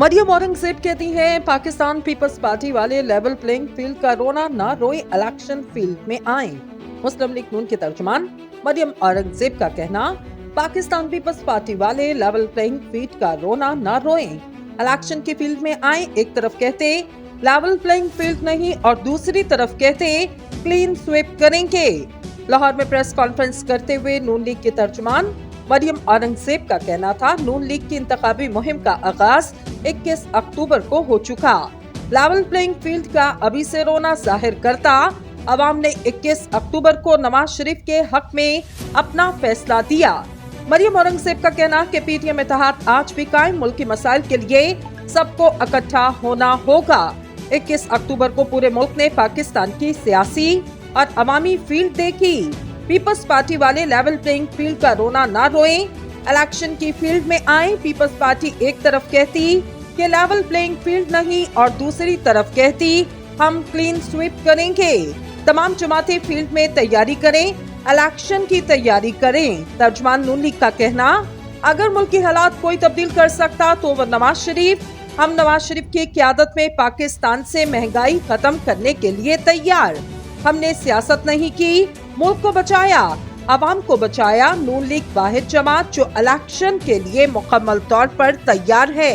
मरियम औरंगजेब कहती हैं, Pakistan peoples party वाले लेवल प्लेइंग फील्ड का रोना ना रोए, इलेक्शन फील्ड में आए। मुस्लिम लीग नून के तर्जुमान मरियम औरंगजेब का कहना, पाकिस्तान पीपल्स पार्टी वाले लेवल प्लेइंग फील्ड का रोना ना रोए, इलेक्शन के फील्ड में आए। एक तरफ कहते लेवल प्लेइंग फील्ड नहीं और दूसरी तरफ कहते क्लीन स्वीप करेंगे। लाहौर में प्रेस कॉन्फ्रेंस करते हुए नून लीग के तर्जुमान मरियम औरंगजेब का कहना था, नून लीग की इंतखाबी मुहिम का आगाज 21 अक्टूबर को हो चुका। लेवल प्लेइंग फील्ड का अभी से रोना जाहिर करता, अवाम ने 21 अक्टूबर को नवाज शरीफ के हक में अपना फैसला दिया। मरियम औरंगजेब का कहना कि पीटीएम इत्तेहाद आज भी कायम, मुल्की मसाइल के लिए सबको इकट्ठा होना होगा। 21 अक्टूबर को पूरे मुल्क ने पाकिस्तान की सियासी और अवामी फील्ड देखी। पीपल्स पार्टी वाले लेवल प्लेइंग फील्ड का रोना ना रोए, इलेक्शन की फील्ड में आए। पीपल्स पार्टी एक तरफ कहती कि लेवल प्लेइंग फील्ड नहीं और दूसरी तरफ कहती हम क्लीन स्वीप करेंगे। तमाम जमातें फील्ड में तैयारी करें, इलेक्शन की तैयारी करें। तर्जुमान नून लीग का कहना, अगर मुल्क की हालात कोई तब्दील कर सकता तो वह नवाज शरीफ। हम नवाज शरीफ की क़यादत में पाकिस्तान से महंगाई खत्म करने के लिए तैयार। हमने सियासत नहीं की, मुल्क को बचाया, अवाम को बचाया। नून लीग वाहिद जमात जो इलेक्शन के लिए मुकम्मल तौर पर तैयार है।